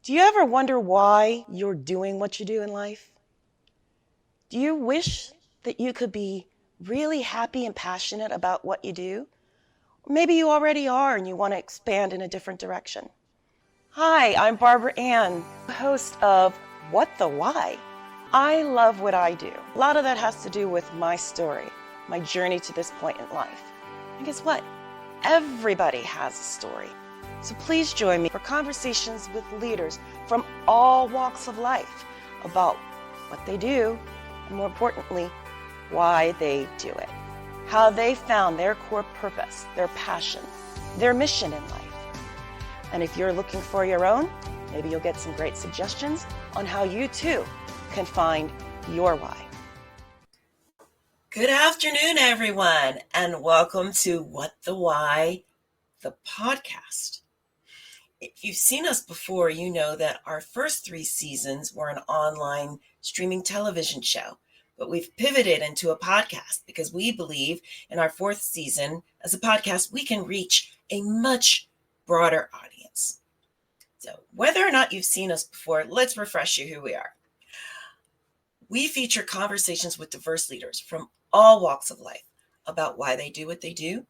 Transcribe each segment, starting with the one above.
Do you ever wonder why you're doing what you do in life? Do you wish that you could be really happy and passionate about what you do? Or maybe you already are and you want to expand in a different direction. Hi, I'm Barbara Ann, host of What the Why? I love what I do. A lot of that has to do with my story, my journey to this point in life. And guess what? Everybody has a story. So please join me for conversations with leaders from all walks of life about what they do, and more importantly, why they do it, how they found their core purpose, their passion, their mission in life. And if you're looking for your own, maybe you'll get some great suggestions on how you too can find your why. Good afternoon, everyone, and welcome to What the Why, the podcast. If you've seen us before, you know that our first 3 seasons were an online streaming television show, but we've pivoted into a podcast because we believe in our 4th season as a podcast, we can reach a much broader audience. So whether or not you've seen us before, let's refresh you who we are. We feature conversations with diverse leaders from all walks of life about why they do what they do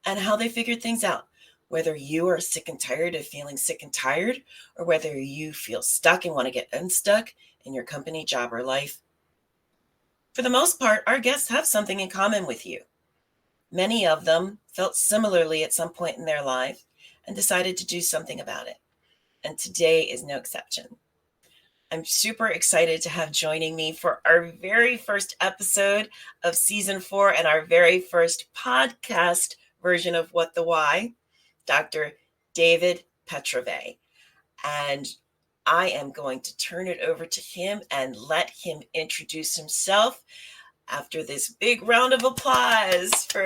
and how they figured things out. Whether you are sick and tired of feeling sick and tired, or whether you feel stuck and want to get unstuck in your company, job, or life. For the most part, our guests have something in common with you. Many of them felt similarly at some point in their life and decided to do something about it. And today is no exception. I'm super excited to have joining me for our very first episode of season 4 and our very first podcast version of What the Why, Dr. David Petrovay. And I am going to turn it over to him and let him introduce himself after this big round of applause for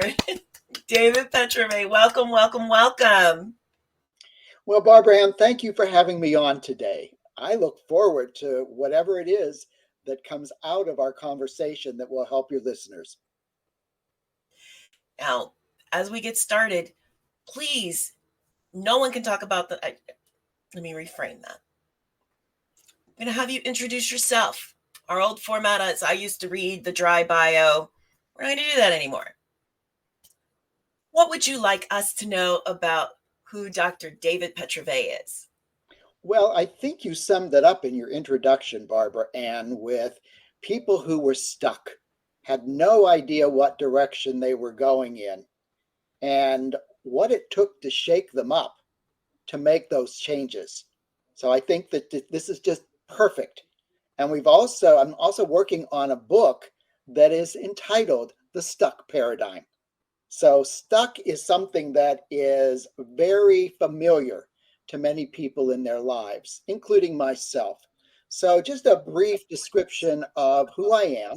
David Petrovay. Welcome, welcome, welcome. Well, Barbara Ann, thank you for having me on today. I look forward to whatever it is that comes out of our conversation that will help your listeners. Now, as we get started, please, no one can talk about let me reframe that. I'm going to have you introduce yourself. Our old format is I used to read the dry bio. We're not going to do that anymore. What would you like us to know about who Dr. David Petrovay is? Well, I think you summed it up in your introduction, Barbara Ann, with people who were stuck, had no idea what direction they were going in, and what it took to shake them up to make those changes. So I think that this is just perfect. And I'm also working on a book that is entitled The Stuck Paradigm. So stuck is something that is very familiar to many people in their lives, including myself. So just a brief description of who I am,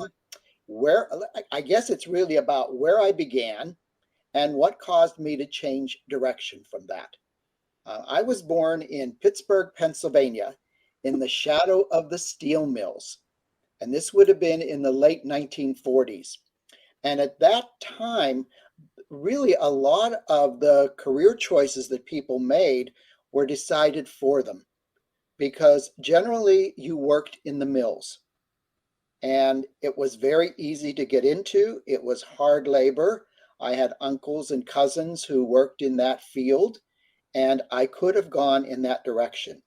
I guess it's really about where I began and what caused me to change direction from that. I was born in Pittsburgh, Pennsylvania, in the shadow of the steel mills. And this would have been in the late 1940s. And at that time, really a lot of the career choices that people made were decided for them, because generally you worked in the mills. And it was very easy to get into. It was hard labor. I had uncles and cousins who worked in that field, and I could have gone in that direction.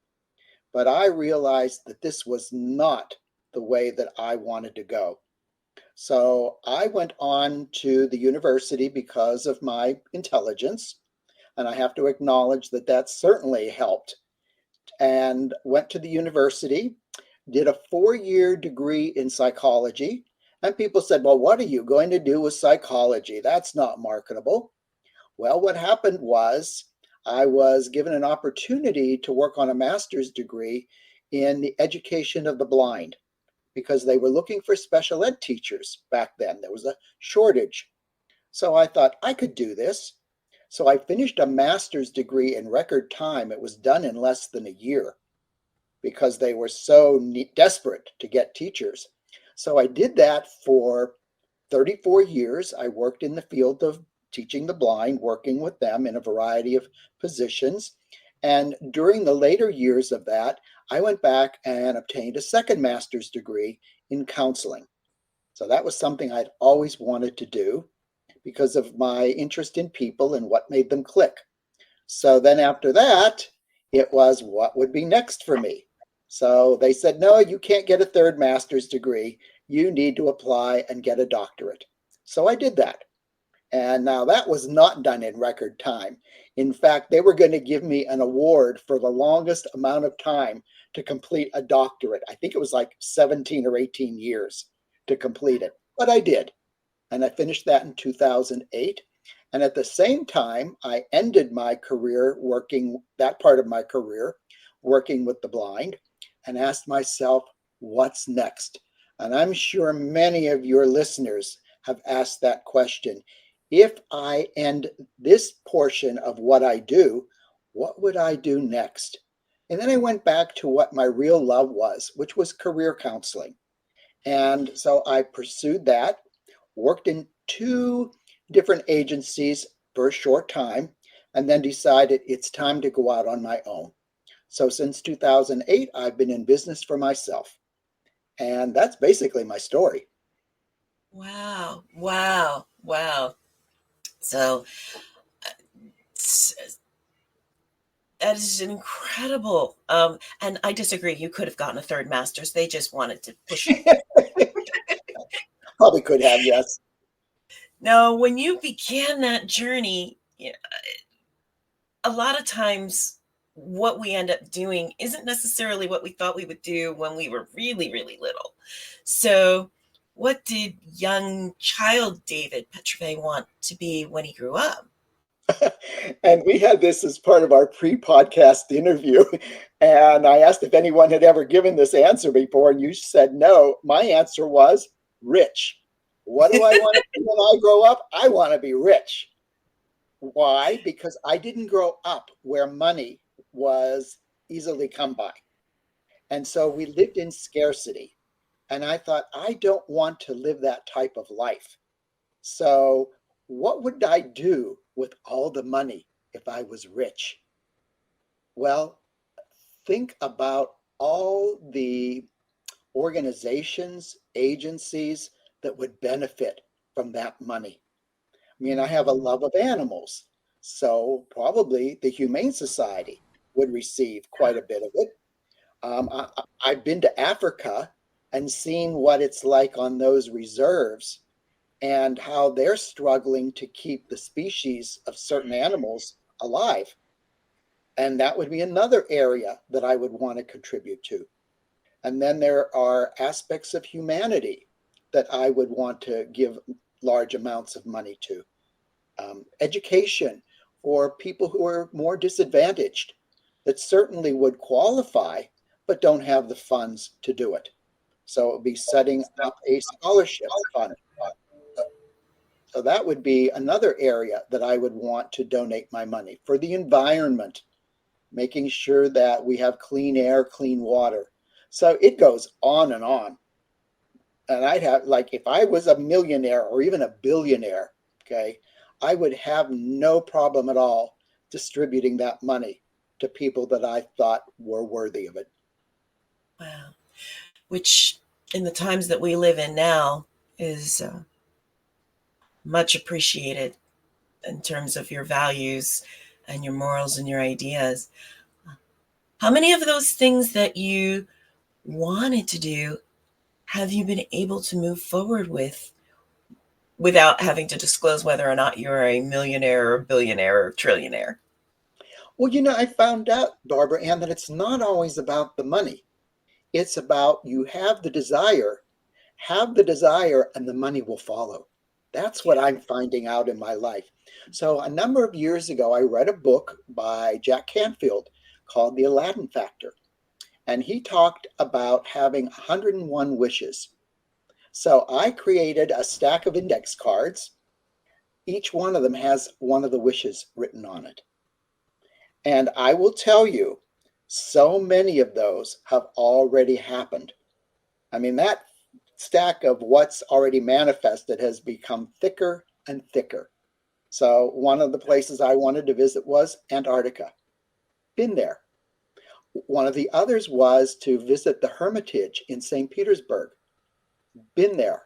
But I realized that this was not the way that I wanted to go. So I went on to the university because of my intelligence, and I have to acknowledge that that certainly helped. And went to the university, did a 4-year degree in psychology. And people said, well, what are you going to do with psychology? That's not marketable. Well, what happened was I was given an opportunity to work on a master's degree in the education of the blind, because they were looking for special ed teachers back then. There was a shortage. So I thought I could do this. So I finished a master's degree in record time. It was done in less than a year because they were so desperate to get teachers. So I did that for 34 years. I worked in the field of teaching the blind, working with them in a variety of positions. And during the later years of that, I went back and obtained a second master's degree in counseling. So that was something I'd always wanted to do because of my interest in people and what made them click. So then after that, it was what would be next for me. So they said, no, you can't get a third master's degree. You need to apply and get a doctorate. So I did that. And now that was not done in record time. In fact, they were going to give me an award for the longest amount of time to complete a doctorate. I think it was like 17 or 18 years to complete it, but I did. And I finished that in 2008. And at the same time, I ended my career working, that part of my career, working with the blind, and asked myself, what's next? And I'm sure many of your listeners have asked that question. If I end this portion of what I do, what would I do next? And then I went back to what my real love was, which was career counseling. And so I pursued that, worked in 2 different agencies for a short time, and then decided it's time to go out on my own. So since 2008, I've been in business for myself. And that's basically my story. Wow. Wow. Wow. So that is incredible. And I disagree. You could have gotten a third master's. They just wanted to push you. Probably could have, yes. Now, when you began that journey, a lot of times what we end up doing isn't necessarily what we thought we would do when we were really, really little. So, what did young child David Petrovay want to be when he grew up? And we had this as part of our pre-podcast interview. And I asked if anyone had ever given this answer before, and you said no. My answer was rich. What do I want to be when I grow up? I want to be rich. Why? Because I didn't grow up where money was easily come by. And so we lived in scarcity. And I thought, I don't want to live that type of life. So what would I do with all the money if I was rich? Well, think about all the organizations, agencies that would benefit from that money. I mean, I have a love of animals, so probably the Humane Society would receive quite a bit of it. I've been to Africa and seen what it's like on those reserves and how they're struggling to keep the species of certain animals alive. And that would be another area that I would want to contribute to. And then there are aspects of humanity that I would want to give large amounts of money to. Education for people who are more disadvantaged that certainly would qualify, but don't have the funds to do it. So it would be setting up a scholarship fund. So that would be another area that I would want to donate my money. For the environment, making sure that we have clean air, clean water. So it goes on and on. And I'd have, like, if I was a millionaire or even a billionaire, okay, I would have no problem at all distributing that money to people that I thought were worthy of it. Wow. Which, in the times that we live in now, is much appreciated in terms of your values and your morals and your ideas. How many of those things that you wanted to do have you been able to move forward with without having to disclose whether or not you're a millionaire or billionaire or trillionaire? Well, I found out, Barbara Ann, that it's not always about the money. It's about you have the desire, and the money will follow. That's what I'm finding out in my life. So a number of years ago, I read a book by Jack Canfield called The Aladdin Factor. And he talked about having 101 wishes. So I created a stack of index cards. Each one of them has one of the wishes written on it. And I will tell you, so many of those have already happened. I mean, that stack of what's already manifested has become thicker and thicker. So one of the places I wanted to visit was Antarctica, Been there. One of the others was to visit the Hermitage in St. Petersburg. Been there.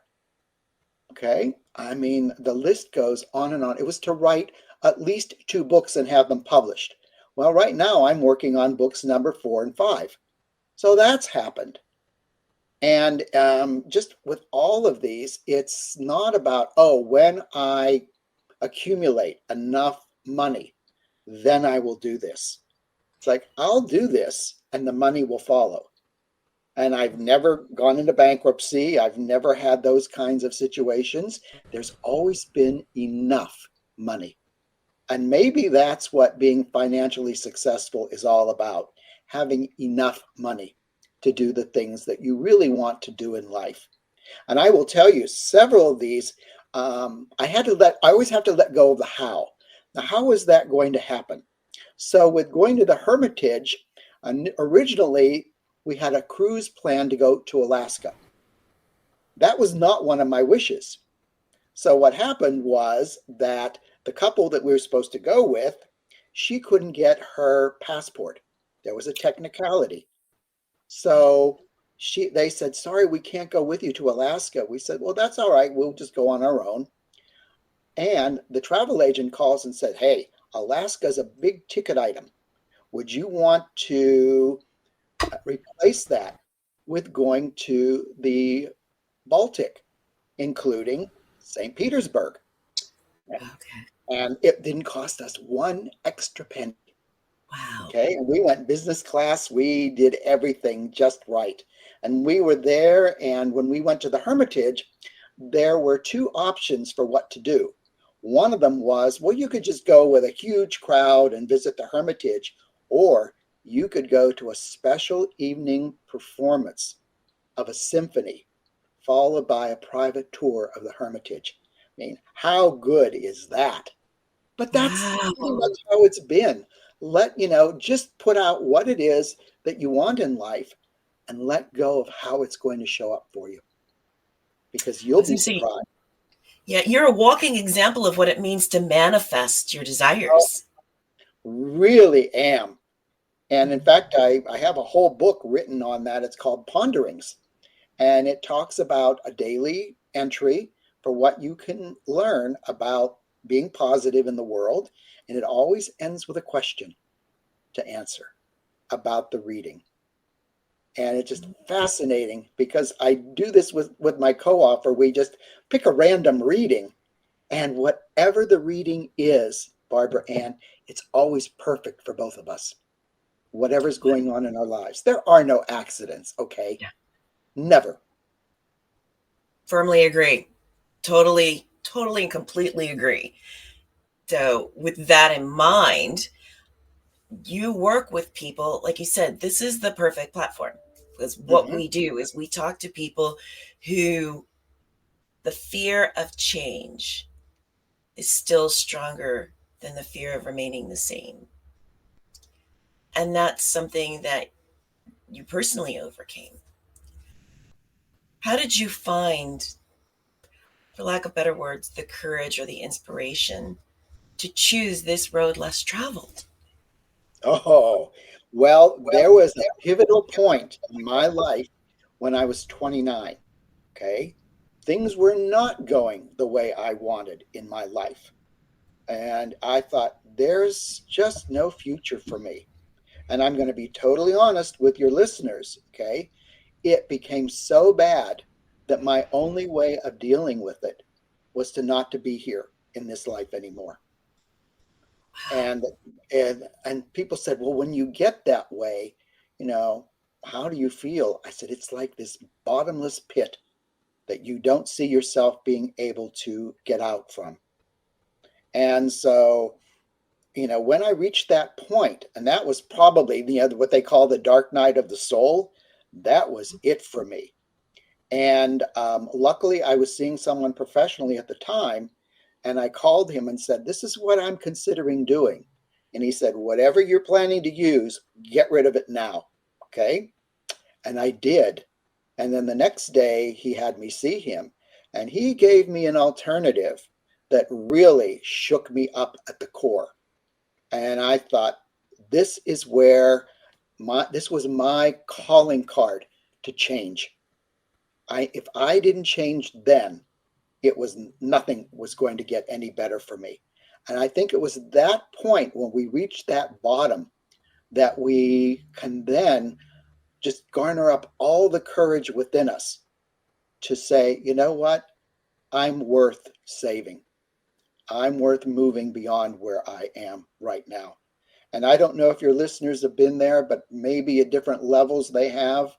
Okay. I mean, the list goes on and on. It was to write at least 2 books and have them published. Well, right now I'm working on books number 4 and 5. So that's happened. And just with all of these, it's not about, oh, when I accumulate enough money, then I will do this. It's like, I'll do this and the money will follow. And I've never gone into bankruptcy. I've never had those kinds of situations. There's always been enough money. And maybe that's what being financially successful is all about, having enough money to do the things that you really want to do in life. And I will tell you, several of these, I always have to let go of the how. Now, how is that going to happen? So with going to the Hermitage, originally we had a cruise plan to go to Alaska. That was not one of my wishes. So what happened was that the couple that we were supposed to go with, she couldn't get her passport. There was a technicality. So they said, sorry, we can't go with you to Alaska. We said, well, that's all right. We'll just go on our own. And the travel agent calls and said, hey, Alaska is a big ticket item. Would you want to replace that with going to the Baltic, including St. Petersburg? Okay. And it didn't cost us 1 extra penny. Wow. Okay, and we went business class. We did everything just right. And we were there, and when we went to the Hermitage, there were 2 options for what to do. One of them was, well, you could just go with a huge crowd and visit the Hermitage, or you could go to a special evening performance of a symphony, followed by a private tour of the Hermitage. I mean, how good is that? But that's pretty much how it's been. Just put out what it is that you want in life and let go of how it's going to show up for you, because you'll be surprised. Yeah, you're a walking example of what it means to manifest your desires. Really am. And in fact, I have a whole book written on that. It's called Ponderings. And it talks about a daily entry for what you can learn about being positive in the world. And it always ends with a question to answer about the reading. And it's just fascinating because I do this with my co-author. We just pick a random reading, and whatever the reading is, Barbara Ann, it's always perfect for both of us. Whatever's going on in our lives. There are no accidents, okay? Yeah. Never. Firmly agree. Totally and completely agree. So with that in mind, you work with people, like you said, this is the perfect platform, because what we do is we talk to people who the fear of change is still stronger than the fear of remaining the same. And that's something that you personally overcame. How did you find, for lack of better words, the courage or the inspiration to choose this road less traveled? Oh, well, there was a pivotal point in my life when I was 29. Okay. Things were not going the way I wanted in my life. And I thought, there's just no future for me. And I'm going to be totally honest with your listeners. Okay. It became so bad that my only way of dealing with it was not to be here in this life anymore. And people said, well, when you get that way, how do you feel? I said, it's like this bottomless pit that you don't see yourself being able to get out from. And so, when I reached that point, and that was probably, what they call the dark night of the soul, that was it for me. And luckily, I was seeing someone professionally at the time, and I called him and said, this is what I'm considering doing. And he said, whatever you're planning to use, get rid of it now. Okay. And I did. And then the next day he had me see him, and he gave me an alternative that really shook me up at the core. And I thought, this is where this was my calling card to change. If I didn't change then, it was nothing was going to get any better for me. And I think it was that point when we reached that bottom that we can then just garner up all the courage within us to say, you know what? I'm worth saving. I'm worth moving beyond where I am right now. And I don't know if your listeners have been there, but maybe at different levels they have.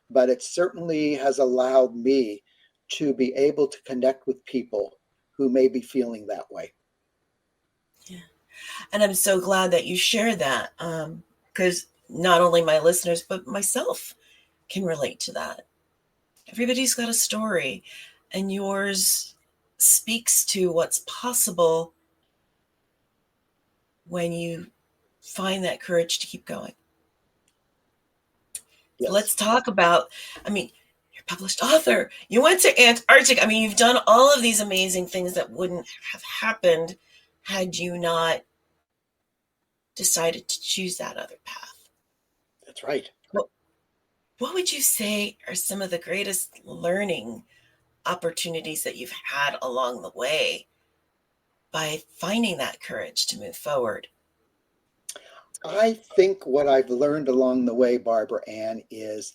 But it certainly has allowed me to be able to connect with people who may be feeling that way. Yeah. And I'm so glad that you share that, because not only my listeners, but myself can relate to that. Everybody's got a story, and yours speaks to what's possible when you find that courage to keep going. Yes. So let's talk about, you're a published author. You went to Antarctica. You've done all of these amazing things that wouldn't have happened had you not decided to choose that other path. That's right. What would you say are some of the greatest learning opportunities that you've had along the way by finding that courage to move forward? I think what I've learned along the way, Barbara Ann, is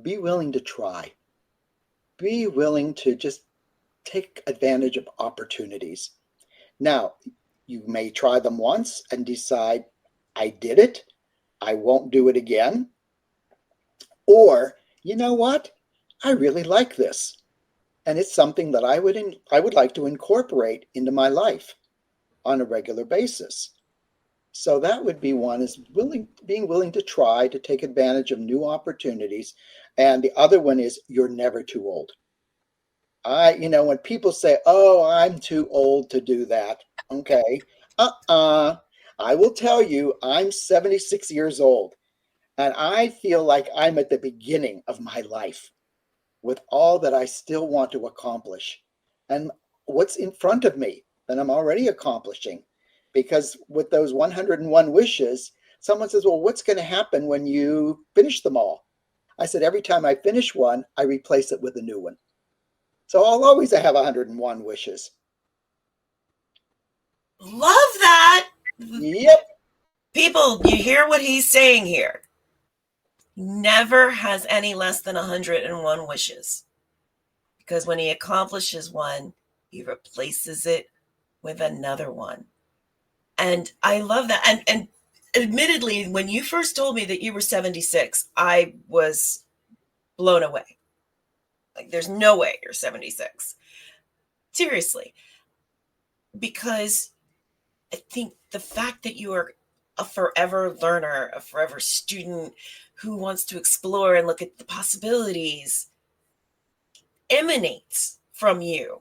be willing to try. Be willing to just take advantage of opportunities. Now, you may try them once and decide, I did it, I won't do it again. Or, you know what? I really like this. And it's something that I would like to incorporate into my life on a regular basis. So that would be one, is being willing to try to take advantage of new opportunities. And the other one is you're never too old. When people say, oh, I'm too old to do that. Okay. I will tell you, I'm 76 years old. And I feel like I'm at the beginning of my life with all that I still want to accomplish and what's in front of me that I'm already accomplishing. Because with those 101 wishes, someone says, well, what's going to happen when you finish them all? I said, every time I finish one, I replace it with a new one. So I'll always have 101 wishes. Love that. Yep. People, you hear what he's saying here. Never has any less than 101 wishes. Because when he accomplishes one, he replaces it with another one. And I love that. And admittedly, when you first told me that you were 76, I was blown away. Like, there's no way you're 76. Seriously. Because I think the fact that you are a forever learner, a forever student who wants to explore and look at the possibilities emanates from you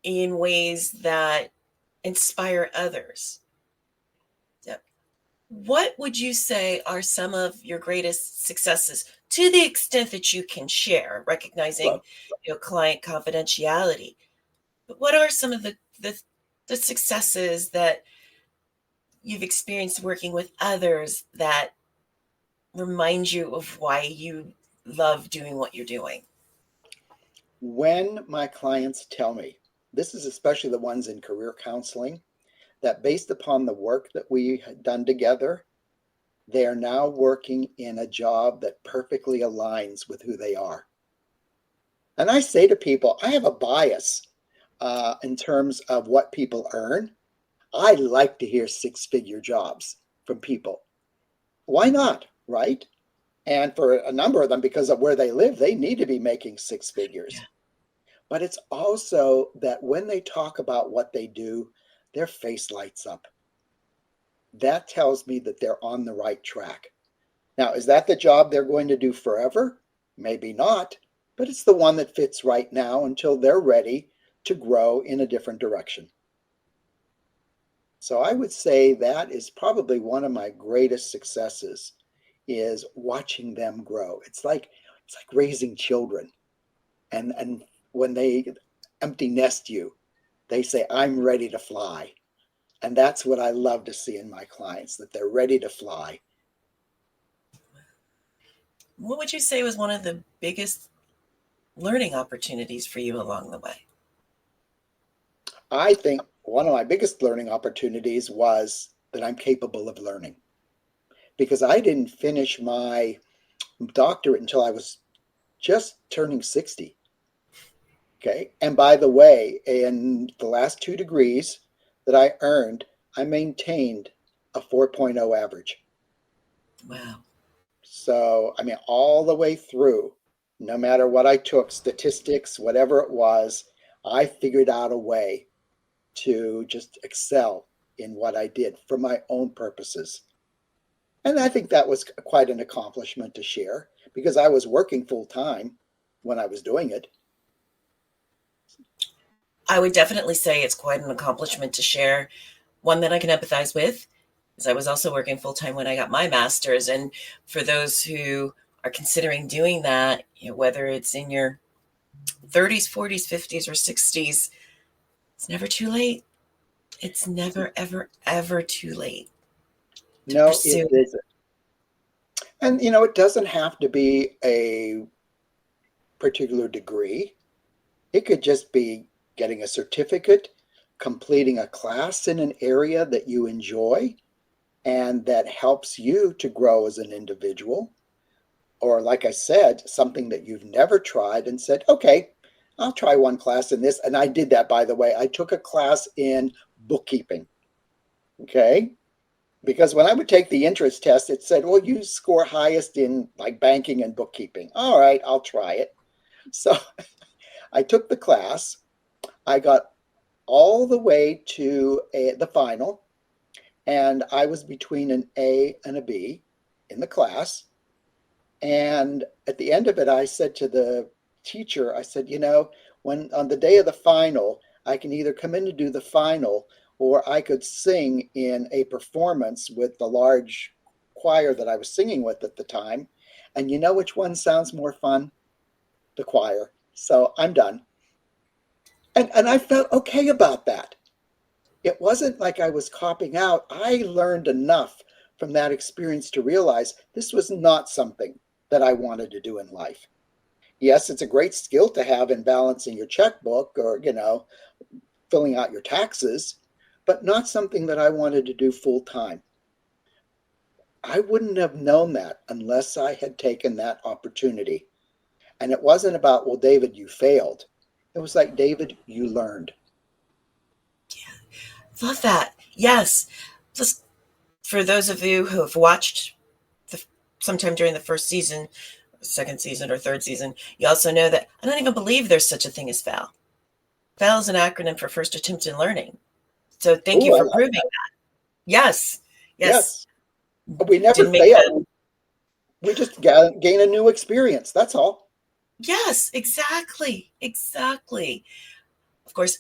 in ways that inspire others. What would you say are some of your greatest successes, to the extent that you can share, recognizing client confidentiality? But what are some of the successes that you've experienced working with others that remind you of why you love doing what you're doing? When my clients tell me, this is especially the ones in career counseling, that based upon the work that we had done together, they are now working in a job that perfectly aligns with who they are. And I say to people, I have a bias in terms of what people earn. I like to hear six-figure jobs from people. Why not, right? And for a number of them, because of where they live, they need to be making six figures. Yeah. But it's also that when they talk about what they do, their face lights up. That tells me that they're on the right track. Now, is that the job they're going to do forever? Maybe not, but it's the one that fits right now until they're ready to grow in a different direction. So I would say that is probably one of my greatest successes, is watching them grow. It's like raising children. And when they empty nest you, they say, I'm ready to fly. And that's what I love to see in my clients, that they're ready to fly. What would you say was one of the biggest learning opportunities for you along the way? I think one of my biggest learning opportunities was that I'm capable of learning, because I didn't finish my doctorate until I was just turning 60. Okay. And by the way, in the last 2 degrees that I earned, I maintained a 4.0 average. Wow. So, I mean, all the way through, no matter what I took, statistics, whatever it was, I figured out a way to just excel in what I did for my own purposes. And I think that was quite an accomplishment to share, because I was working full time when I was doing it. I would definitely say it's quite an accomplishment to share, one that I can empathize with, because I was also working full time when I got my master's. And for those who are considering doing that, whether it's in your 30s, 40s, 50s, or 60s, it's never too late. It's never, ever, ever too late to No, it pursue. isn't. And, it doesn't have to be a particular degree. It could just be getting a certificate, completing a class in an area that you enjoy and that helps you to grow as an individual. Or, like I said, something that you've never tried and said, okay, I'll try one class in this. And I did that, by the way. I took a class in bookkeeping. Okay. Because when I would take the entrance test, it said, well, you score highest in like banking and bookkeeping. All right, I'll try it. So I took the class. I got all the way to the final, and I was between an A and a B in the class. And at the end of it, I said to the teacher, I said, when on the day of the final, I can either come in to do the final, or I could sing in a performance with the large choir that I was singing with at the time. And you know which one sounds more fun? The choir. So I'm done. And I felt okay about that. It wasn't like I was copping out. I learned enough from that experience to realize this was not something that I wanted to do in life. Yes, it's a great skill to have in balancing your checkbook or, filling out your taxes, but not something that I wanted to do full time. I wouldn't have known that unless I had taken that opportunity. And it wasn't about, well, David, you failed. It was like, David, you learned. Love that. Yes. Just for those of you who have watched sometime during the first season, second season, or third season, you also know that I don't even believe there's such a thing as FAL. FAL is an acronym for First Attempt in Learning. So thank you Oh, I for like proving that. that. Yes. Yes. Yes. We never Didn't make that. fail. We just gain a new experience. That's all. Yes, exactly. Exactly. Of course,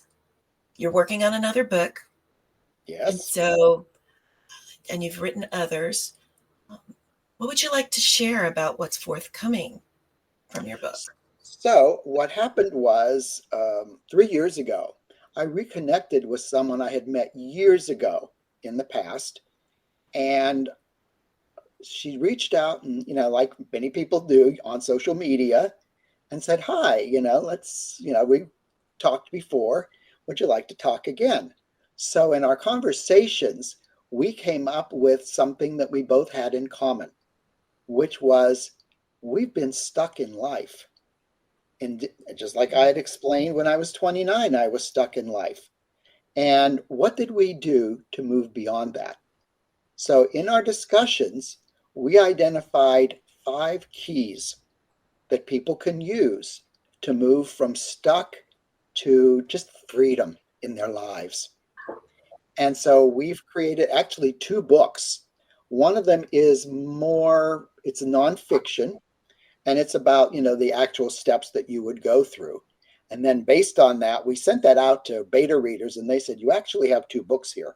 you're working on another book. And Yes. so, and you've written others. What would you like to share about what's forthcoming from your book? So, what happened was 3 years ago, I reconnected with someone I had met years ago in the past. And she reached out and, like many people do on social media, and said, hi, we talked before. Would you like to talk again? So, in our conversations, we came up with something that we both had in common, which was we've been stuck in life. And just like I had explained when I was 29, I was stuck in life. And what did we do to move beyond that? So in our discussions, we identified 5 keys that people can use to move from stuck to just freedom in their lives. And so we've created actually 2 books. One of them is it's nonfiction, and it's about, the actual steps that you would go through. And then based on that, we sent that out to beta readers, and they said, you actually have 2 books here.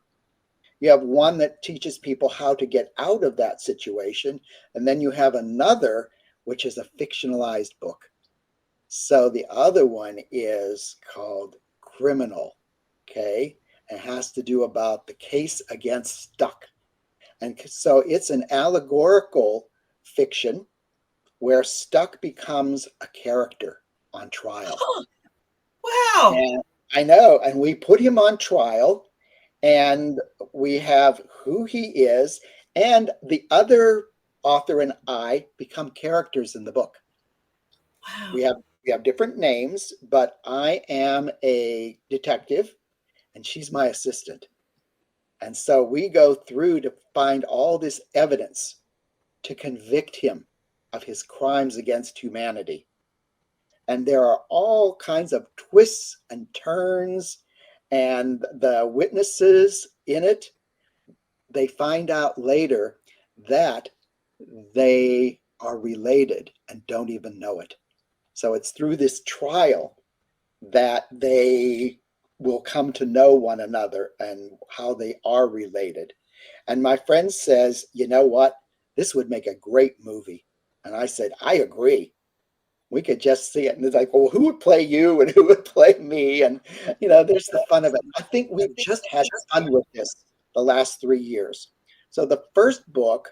You have one that teaches people how to get out of that situation, and then you have another, which is a fictionalized book. So the other one is called Criminal, okay? It has to do about the case against Stuck. And so it's an allegorical fiction where Stuck becomes a character on trial. Huh. Wow. And I know, and we put him on trial, and we have who he is, and the other author and I become characters in the book. Wow. We have different names, but I am a detective and she's my assistant. And so we go through to find all this evidence to convict him of his crimes against humanity. And there are all kinds of twists and turns, and the witnesses in it, they find out later that they are related and don't even know it. So it's through this trial that they will come to know one another and how they are related. And my friend says, you know what? This would make a great movie. And I said, I agree. We could just see it. And it's like, well, who would play you and who would play me? And, there's the fun of it. I think we've just had fun with this the last 3 years. So the first book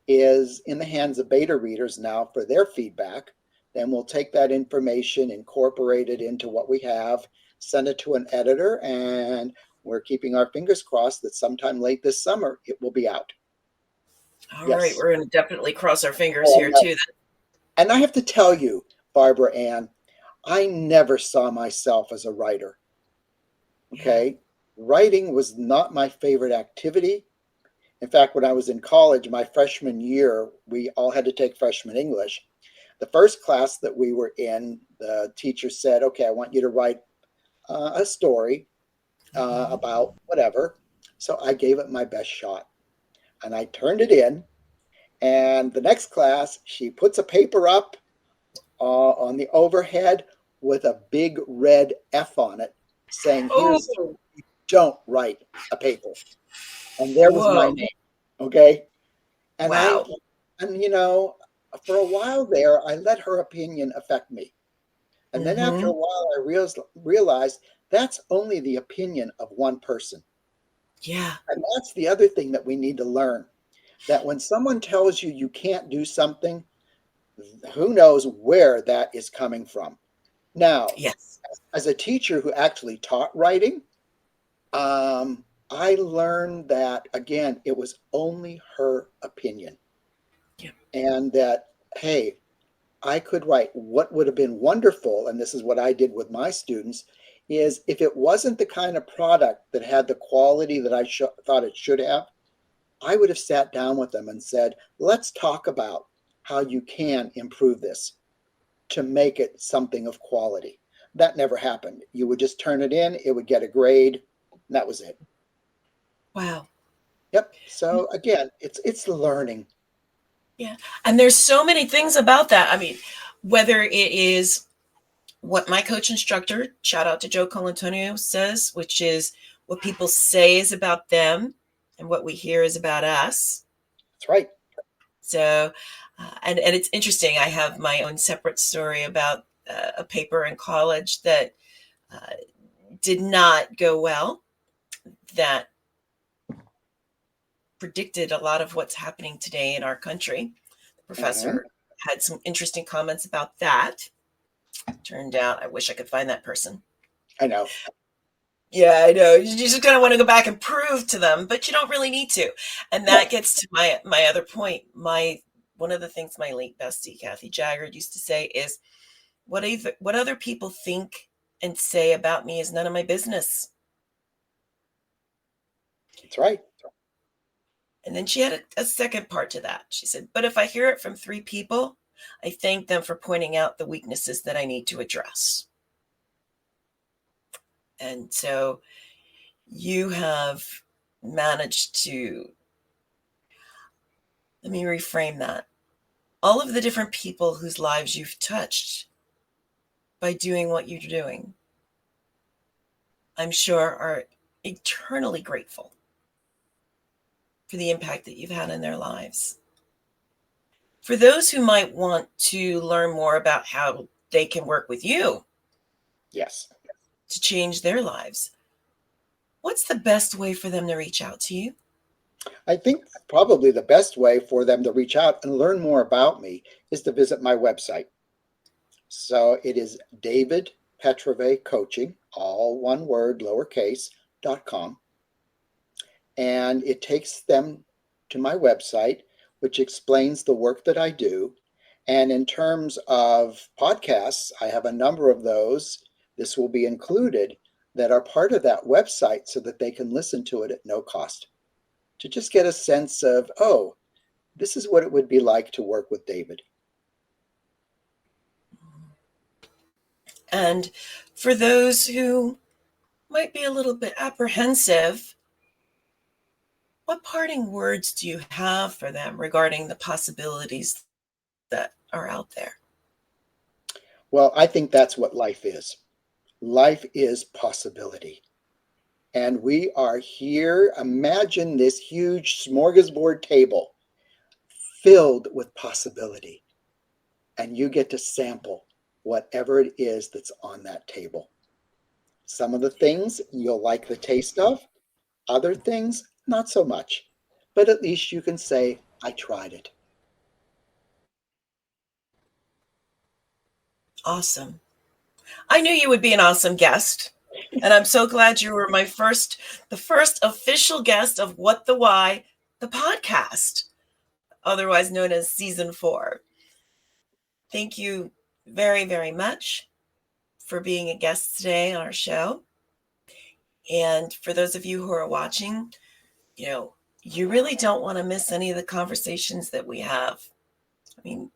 is in the hands of beta readers now for their feedback. Then we'll take that information, incorporate it into what we have, send it to an editor, and we're keeping our fingers crossed that sometime late this summer it will be out. All right, we're going to definitely cross our fingers here too. And I have to tell you, Barbara Ann, I never saw myself as a writer. Okay? Writing was not my favorite activity. In fact, when I was in college, my freshman year, we all had to take freshman English. The first class that we were in, the teacher said, okay, I want you to write a story about whatever. So I gave it my best shot. And I turned it in. And the next class, she puts a paper up on the overhead with a big red F on it saying, here's, don't write a paper. And there was my name. Okay. And wow. For a while there, I let her opinion affect me. And then after a while, I realized that's only the opinion of one person. Yeah. And that's the other thing that we need to learn, that when someone tells you you can't do something, who knows where that is coming from. Now, yes, as a teacher who actually taught writing, I learned that, again, it was only her opinion. Yeah. And that, hey, I could write. What would have been wonderful, and this is what I did with my students, is if it wasn't the kind of product that had the quality that I thought it should have, I would have sat down with them and said, let's talk about how you can improve this to make it something of quality. That never happened. You would just turn it in, it would get a grade, and that was it. Wow. Yep. So again, it's learning. Yeah. And there's so many things about that. I mean, whether it is what my coach instructor, shout out to Joe Colantonio, says, which is what people say is about them and what we hear is about us. That's right. So, and it's interesting. I have my own separate story about a paper in college that did not go well, that predicted a lot of what's happening today in our country. The professor had some interesting comments about that. Turned out, I wish I could find that person. I know. Yeah, I know. You just kind of want to go back and prove to them, but you don't really need to. And that gets to my other point. One of the things my late bestie, Kathy Jaggard, used to say is, what other people think and say about me is none of my business. That's right. And then she had a second part to that. She said, but if I hear it from 3 people, I thank them for pointing out the weaknesses that I need to address. And so you have managed to, let me reframe that. All of the different people whose lives you've touched by doing what you're doing, I'm sure are eternally grateful for the impact that you've had in their lives. For those who might want to learn more about how they can work with you, yes, to change their lives, what's the best way for them to reach out to you? I think probably the best way for them to reach out and learn more about me is to visit my website. So it is David Petrovay Coaching, all one word, lowercase.com. And it takes them to my website, which explains the work that I do. And in terms of podcasts, I have a number of those. This will be included that are part of that website so that they can listen to it at no cost, to just get a sense of, oh, this is what it would be like to work with David. And for those who might be a little bit apprehensive, what parting words do you have for them regarding the possibilities that are out there? Well, I think that's what life is. Life is possibility. And we are here. Imagine this huge smorgasbord table filled with possibility. And you get to sample whatever it is that's on that table. Some of the things you'll like the taste of, other things, not so much. But at least you can say, I tried it. Awesome. I knew you would be an awesome guest. And I'm so glad you were the first official guest of What the Why, the podcast, otherwise known as season 4. Thank you very, very much for being a guest today on our show. And for those of you who are watching, you really don't want to miss any of the conversations that we have. I mean,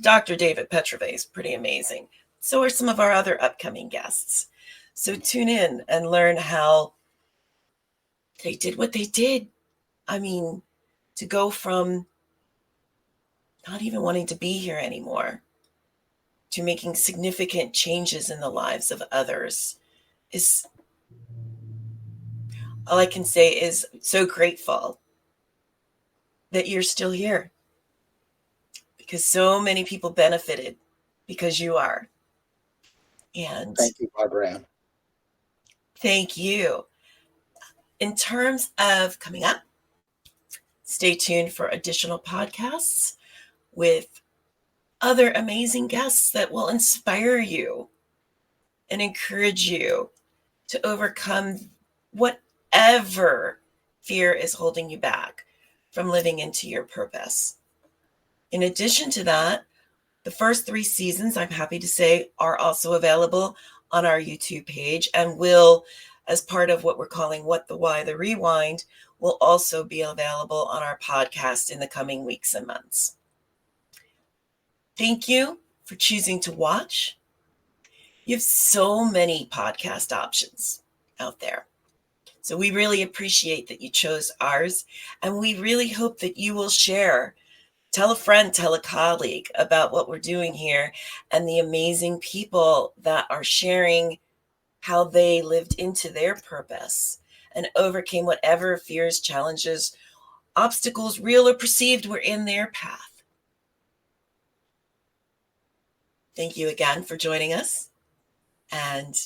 Dr. David Petrovay is pretty amazing. So are some of our other upcoming guests. So tune in and learn how they did what they did. I mean, to go from not even wanting to be here anymore to making significant changes in the lives of others is, all I can say is so grateful that you're still here, because so many people benefited because you are. And thank you, Barbara Ann. Thank you. In terms of coming up, stay tuned for additional podcasts with other amazing guests that will inspire you and encourage you to overcome whatever fear is holding you back from living into your purpose. In addition to that, the first 3 seasons, I'm happy to say, are also available on our YouTube page and will, as part of what we're calling What the Why, the Rewind, will also be available on our podcast in the coming weeks and months. Thank you for choosing to watch. You have so many podcast options out there. So we really appreciate that you chose ours, and we really hope that you will share. Tell a friend, tell a colleague about what we're doing here and the amazing people that are sharing how they lived into their purpose and overcame whatever fears, challenges, obstacles, real or perceived, were in their path. Thank you again for joining us. And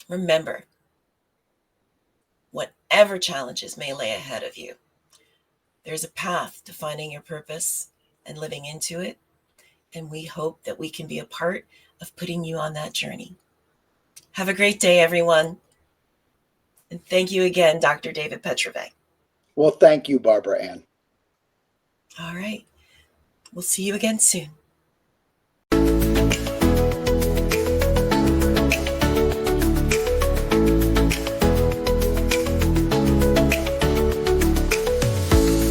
remember, whatever challenges may lay ahead of you, there's a path to finding your purpose and living into it. And we hope that we can be a part of putting you on that journey. Have a great day, everyone. And thank you again, Dr. David Petrovay. Well, thank you, Barbara Ann. All right. We'll see you again soon.